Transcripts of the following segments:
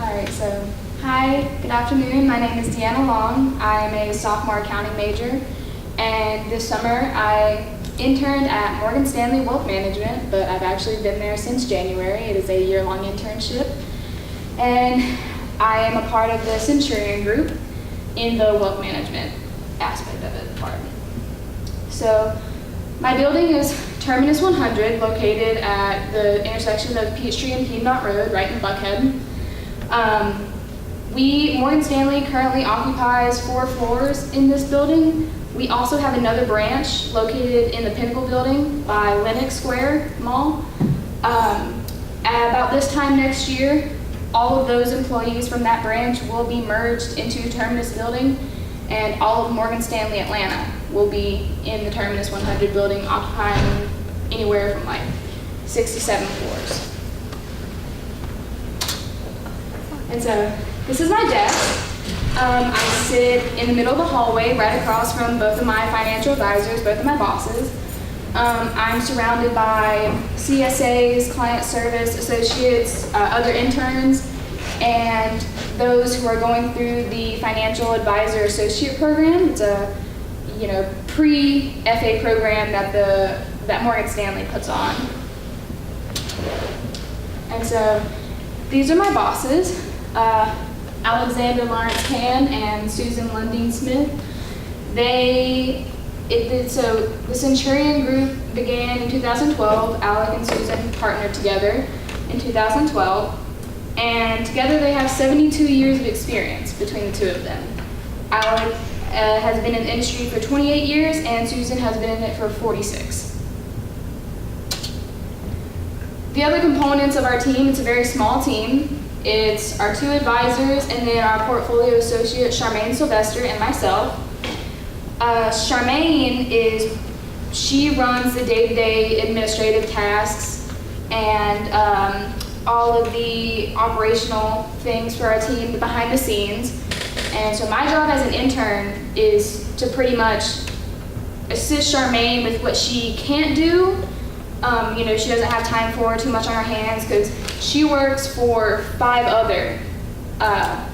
Alright, so hi, good afternoon. My name is Deanna Long. I am a sophomore accounting major, and this summer I interned at Morgan Stanley Wealth Management, but I've actually been there since January. It is a year-long internship, and I am a part of the Centurion group in the wealth management aspect of it part. So my building is Terminus 100, located at the intersection of Peachtree and Piedmont Road, right in Buckhead. Morgan Stanley currently occupies 4 floors in this building. We also have another branch located in the Pinnacle building by Lenox Square Mall. At about this time next year, all of those employees from that branch will be merged into Terminus building, and all of Morgan Stanley Atlanta will be in the Terminus 100 building, occupying anywhere from like 6 to 7 floors. And so this is my desk. I sit in the middle of the hallway right across from both of my financial advisors, both of my bosses. I'm surrounded by CSAs, client service associates, other interns, and those who are going through the financial advisor associate program. It's a pre-FA program that Morgan Stanley puts on. And so these are my bosses. Alexander Lawrence Can and Susan Lundeen Smith. So the Centurion group began in 2012. Alec and Susan partnered together in 2012, and together they have 72 years of experience between the two of them. Alec has been in the industry for 28 years, and Susan has been in it for 46. The other components of our team, it's a very small team. It's our 2 advisors and then our portfolio associate, Charmaine Sylvester, and myself. Charmaine she runs the day-to-day administrative tasks and all of the operational things for our team, the behind the scenes. And so my job as an intern is to pretty much assist Charmaine with what she can't do. She doesn't have time for too much on her hands because she works for 5 other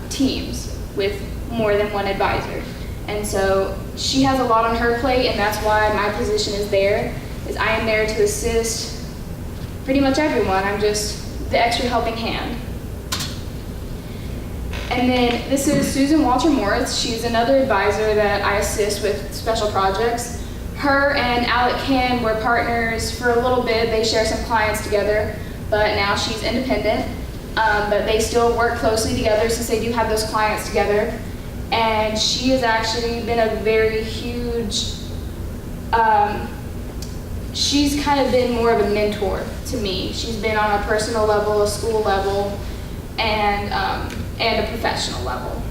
teams with more than 1 advisor. And so she has a lot on her plate, and that's why my position is there, is I am there to assist pretty much everyone. I'm just the extra helping hand. And then this is Susan Walter Moritz. She's another advisor that I assist with special projects. Her and Alec Can were partners for a little bit. They share some clients together, but now she's independent. But they still work closely together since they do have those clients together. And she has actually been a very huge, she's kind of been more of a mentor to me. She's been on a personal level, a school level, and a professional level.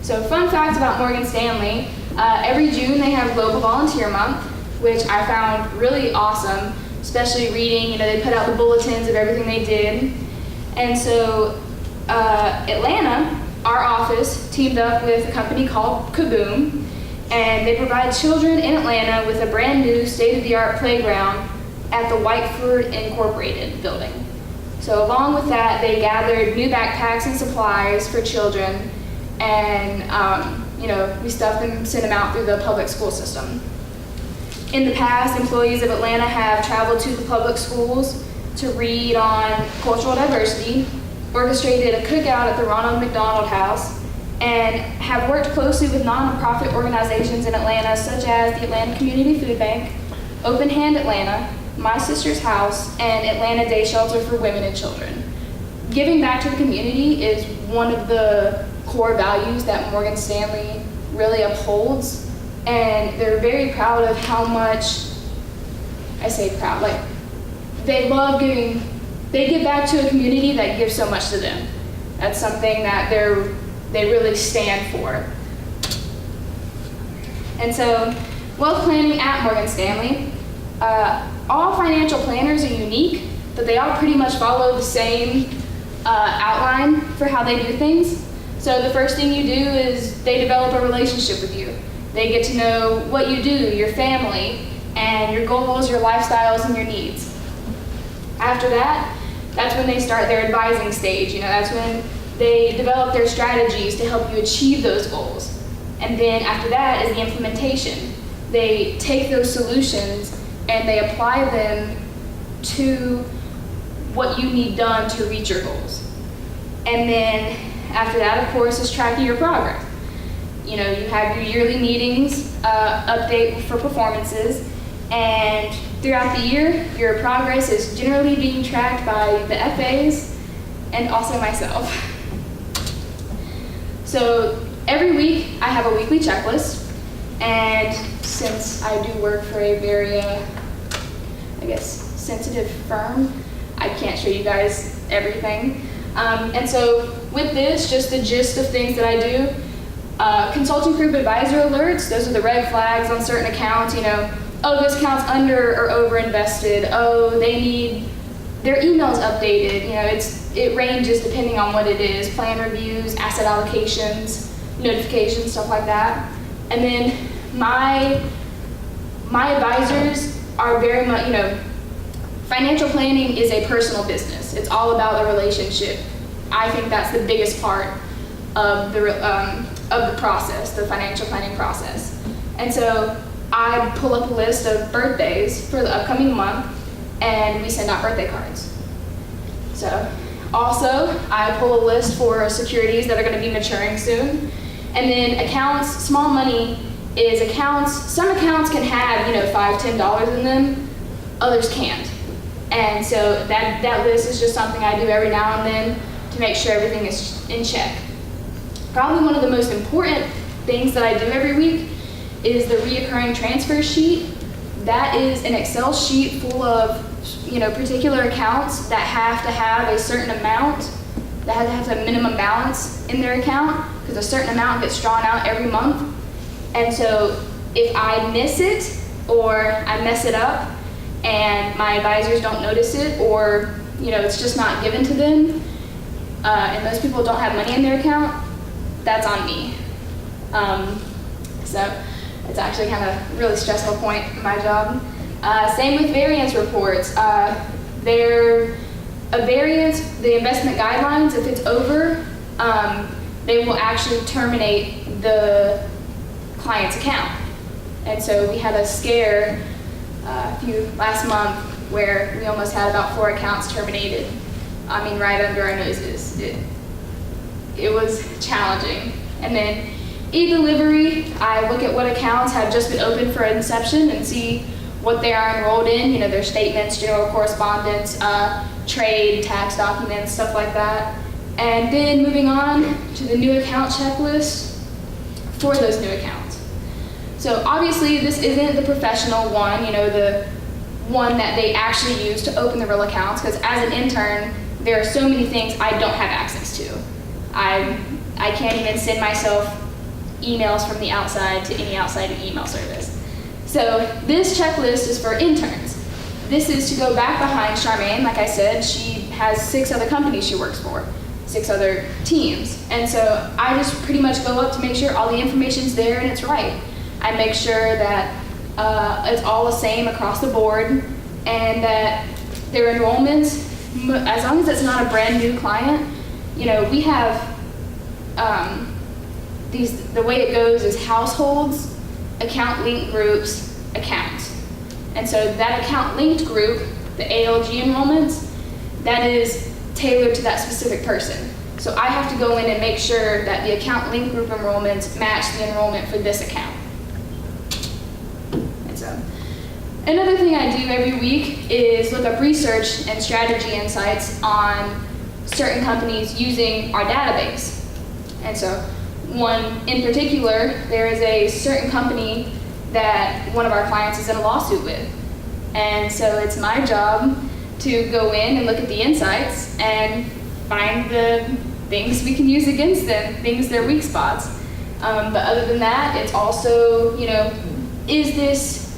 So fun fact about Morgan Stanley, every June they have Global Volunteer Month, which I found really awesome, especially reading, they put out the bulletins of everything they did. And so Atlanta, our office, teamed up with a company called Kaboom, and they provide children in Atlanta with a brand new state-of-the-art playground at the Whiteford Incorporated building. So along with that, they gathered new backpacks and supplies for children, and we stuffed them, sent them out through the public school system. In the past, employees of Atlanta have traveled to the public schools to read on cultural diversity, orchestrated a cookout at the Ronald McDonald House, and have worked closely with nonprofit organizations in Atlanta such as the Atlanta Community Food Bank, Open Hand Atlanta, My Sister's House, and Atlanta Day Shelter for Women and Children. Giving back to the community is one of the core values that Morgan Stanley really upholds, and they're very proud of how much, I say proud, they love giving, they give back to a community that gives so much to them. That's something that they really stand for. And so, wealth planning at Morgan Stanley, all financial planners are unique, but they all pretty much follow the same outline for how they do things. So the first thing you do is they develop a relationship with you. They get to know what you do, your family, and your goals, your lifestyles, and your needs. After that, That's when they start their advising stage. That's when they develop their strategies to help you achieve those goals. And then after that is the implementation. They take those solutions and they apply them to what you need done to reach your goals. And then after that, of course, is tracking your progress. You have your yearly meetings, update for performances, and throughout the year, your progress is generally being tracked by the FAs and also myself. So every week, I have a weekly checklist, and since I do work for a very, sensitive firm, I can't show you guys everything. And so with this, just the gist of things that I do, consulting group advisor alerts, those are the red flags on certain accounts, oh, this account's under or over invested, oh, they need their emails updated, it ranges depending on what it is, plan reviews, asset allocations, notifications, stuff like that. And then my advisors are very much, financial planning is a personal business. It's all about the relationship. I think that's the biggest part of the process, the financial planning process. And so I pull up a list of birthdays for the upcoming month, and we send out birthday cards. So also, I pull a list for securities that are going to be maturing soon. And then accounts, small money is accounts. Some accounts can have, $5, $10 in them. Others can't. And so that list is just something I do every now and then to make sure everything is in check. Probably one of the most important things that I do every week is the reoccurring transfer sheet. That is an Excel sheet full of, particular accounts that have to have a certain amount, that have to have a minimum balance in their account, because a certain amount gets drawn out every month. And so if I miss it or I mess it up and my advisors don't notice it, or it's just not given to them, and those people don't have money in their account, that's on me. So it's actually kind of a really stressful point in my job. Same with variance reports. They're a variance, the investment guidelines, if it's over, they will actually terminate the client's account. And so we had a scare last month where we almost had about 4 accounts terminated. Right under our noses. It was challenging. And then e-delivery, I look at what accounts have just been opened for inception and see what they are enrolled in, their statements, general correspondence, trade, tax documents, stuff like that. And then moving on to the new account checklist for those new accounts. So obviously this isn't the professional one, the one that they actually use to open the real accounts, because as an intern, there are so many things I don't have access to. I can't even send myself emails from the outside to any outside email service. So this checklist is for interns. This is to go back behind Charmaine. Like I said, she has 6 other companies she works for, 6 other teams. And so I just pretty much go up to make sure all the information's there and it's right. I make sure that it's all the same across the board, and that their enrollments, as long as it's not a brand new client, we have the way it goes is households, account linked groups, accounts. And so that account linked group, the ALG enrollments, that is tailored to that specific person. So I have to go in and make sure that the account linked group enrollments match the enrollment for this account. And so another thing I do every week is look up research and strategy insights on certain companies using our database. And so one in particular, there is a certain company that one of our clients is in a lawsuit with. And so it's my job to go in and look at the insights and find the things we can use against them, their weak spots. But other than that, it's also,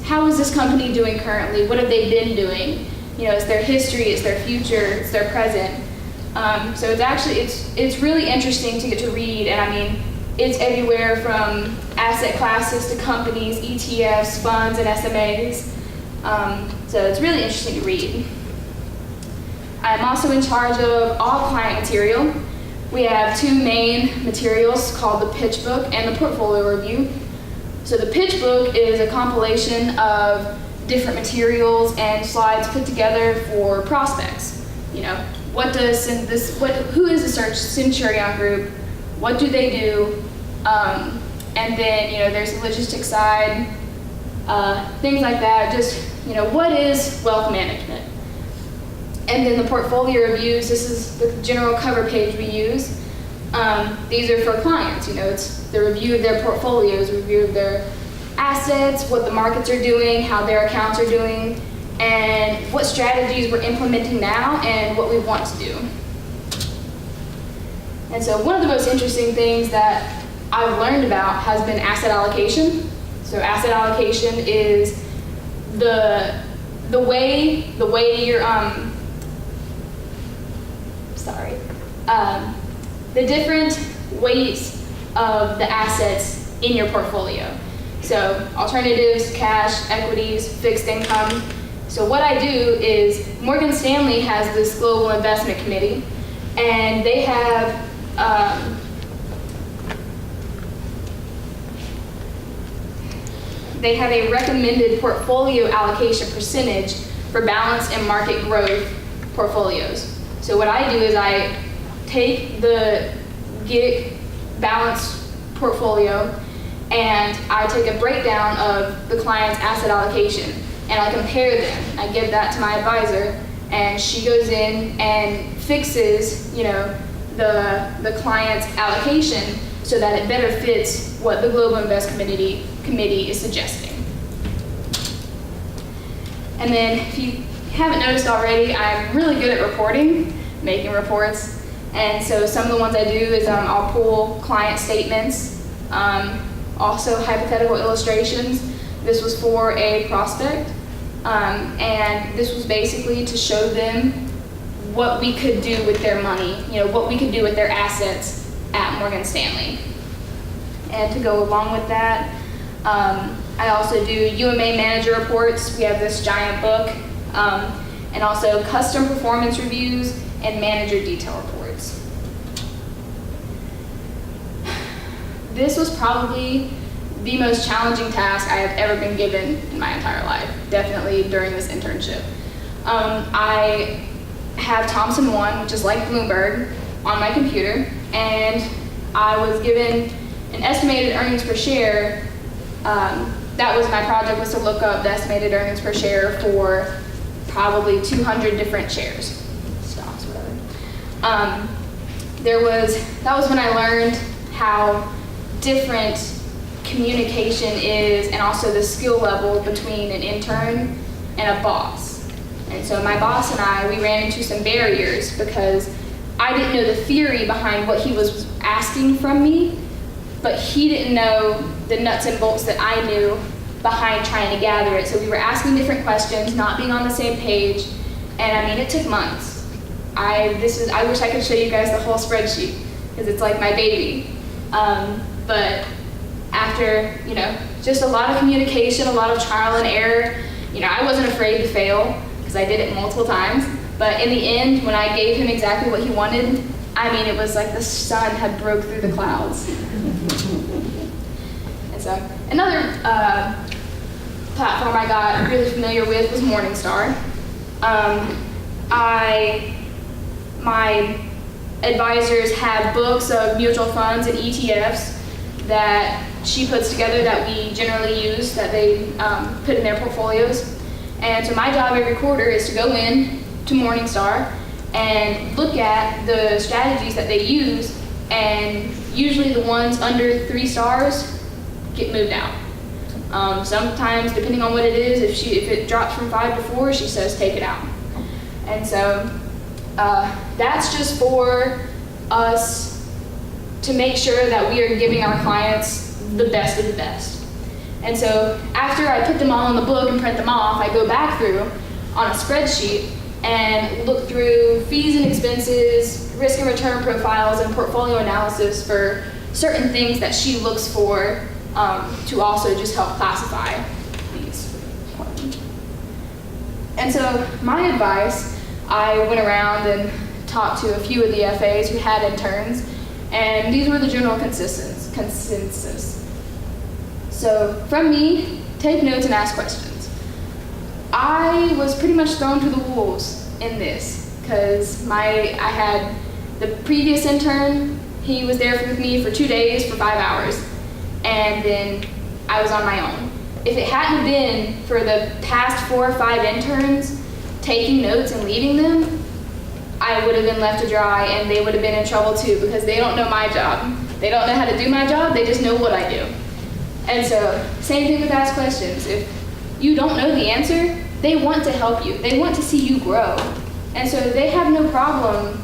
how is this company doing currently? What have they been doing? It's their history, it's their future, it's their present. So it's really interesting to get to read, and it's everywhere from asset classes to companies, ETFs, funds, and SMAs. So it's really interesting to read. I'm also in charge of all client material. We have two main materials called the pitch book and the portfolio review. So the pitch book is a compilation of different materials and slides put together for prospects. You know, who is the Centurion group? What do they do? And then, you know, there's the logistics side, things like that. Just, you know, what is wealth management? And then the portfolio reviews, this is the general cover page we use. These are for clients, you know, it's the review of their portfolios, review of their assets, what the markets are doing, how their accounts are doing, and what strategies we're implementing now and what we want to do. And so one of the most interesting things that I've learned about has been asset allocation. So asset allocation is the way you're the different weights of the assets in your portfolio. So alternatives, cash, equities, fixed income. So what I do is Morgan Stanley has this global investment committee, and they have a recommended portfolio allocation percentage for balance and market growth portfolios. So what I do is I take the GIC balanced portfolio and I take a breakdown of the client's asset allocation and I compare them. I give that to my advisor and she goes in and fixes, you know, the client's allocation so that it better fits what the Global Invest Committee is suggesting. And then if you haven't noticed already, I'm really good at reporting, making reports. And so some of the ones I do is I'll pull client statements, also hypothetical illustrations. This was for a prospect, and this was basically to show them what we could do with their money, you know, what we could do with their assets at Morgan Stanley. And to go along with that, I also do UMA manager reports. We have this giant book, and also custom performance reviews and manager detail reports. This was probably the most challenging task I have ever been given in my entire life, definitely during this internship. I have Thomson 1, which is like Bloomberg, on my computer, and I was given an estimated earnings per share. That was my project, was to look up the estimated earnings per share for probably 200 different shares, stocks, whatever. That was when I learned how different communication is and also the skill level between an intern and a boss. And so my boss and I, we ran into some barriers because I didn't know the theory behind what he was asking from me, but he didn't know the nuts and bolts that I knew behind trying to gather it. So we were asking different questions, not being on the same page, and I mean, it took months. I wish I could show you guys the whole spreadsheet, because it's like my baby. But after, you know, just a lot of communication, a lot of trial and error, you know, I wasn't afraid to fail, because I did it multiple times. But in the end, when I gave him exactly what he wanted, I mean, it was like the sun had broke through the clouds. And so another platform I got really familiar with was Morningstar. My advisors have books of mutual funds and ETFs that she puts together that we generally use, that they put in their portfolios. And so my job every quarter is to go in to Morningstar and look at the strategies that they use, and usually the ones under 3 stars get moved out. Sometimes, depending on what it is, if it drops from 5 to 4, she says take it out. And so that's just for us to make sure that we are giving our clients the best of the best. And so after I put them all in the book and print them off, I go back through on a spreadsheet and look through fees and expenses, risk and return profiles, and portfolio analysis for certain things that she looks for to also just help classify these. And so my advice I went around and talked to a few of the FAs who had interns, and these were the general consensus. So from me, take notes and ask questions. I was pretty much thrown to the wolves in this because I had the previous intern, he was there with me for 2 days for 5 hours, and then I was on my own. If it hadn't been for the past 4 or 5 interns taking notes and leading them, I would have been left to dry and they would have been in trouble too because they don't know my job. They don't know how to do my job, they just know what I do. And so, same thing with ask questions. If you don't know the answer, they want to help you. They want to see you grow. And so they have no problem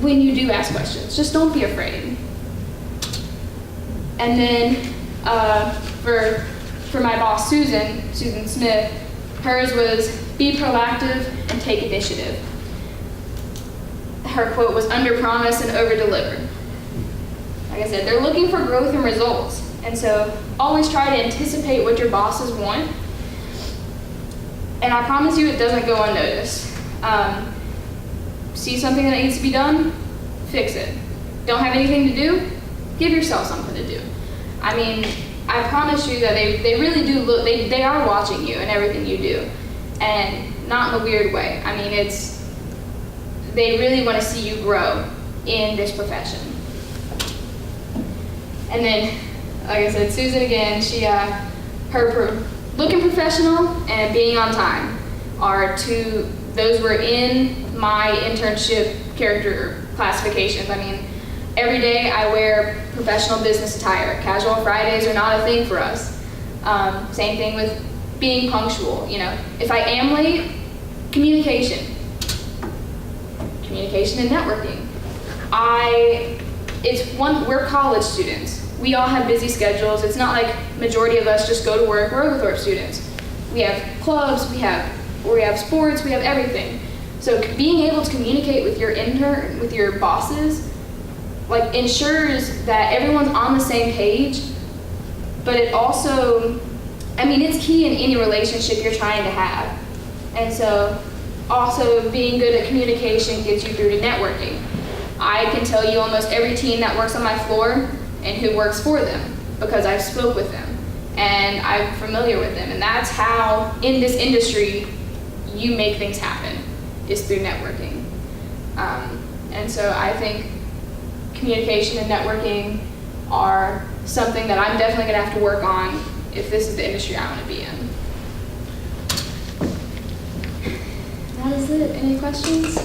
when you do ask questions. Just don't be afraid. And then for my boss, Susan Smith, hers was be proactive and take initiative. Her quote was under promise and over deliver. Like I said, they're looking for growth and results. And so always try to anticipate what your bosses want. And I promise you it doesn't go unnoticed. See something that needs to be done, fix it. Don't have anything to do, give yourself something to do. I mean, I promise you that they really do look, they are watching you and everything you do. And not in a weird way. I mean, they really want to see you grow in this profession. And then, like I said, Susan again, looking professional and being on time are those were in my internship character classifications. I mean, every day I wear professional business attire. Casual Fridays are not a thing for us. Same thing with being punctual. You know, if I am late, communication and networking. We're college students. We all have busy schedules. It's not like majority of us just go to work. We're Oglethorpe students. We have clubs, we have sports, we have everything. So being able to communicate with your bosses, like ensures that everyone's on the same page, but it also, I mean, it's key in any relationship you're trying to have. And so also being good at communication gets you through to networking. I can tell you almost every team that works on my floor and who works for them because I've spoke with them and I'm familiar with them. And that's how, in this industry, you make things happen, is through networking. And so I think communication and networking are something that I'm definitely gonna have to work on if this is the industry I wanna be in. That is it. Any questions?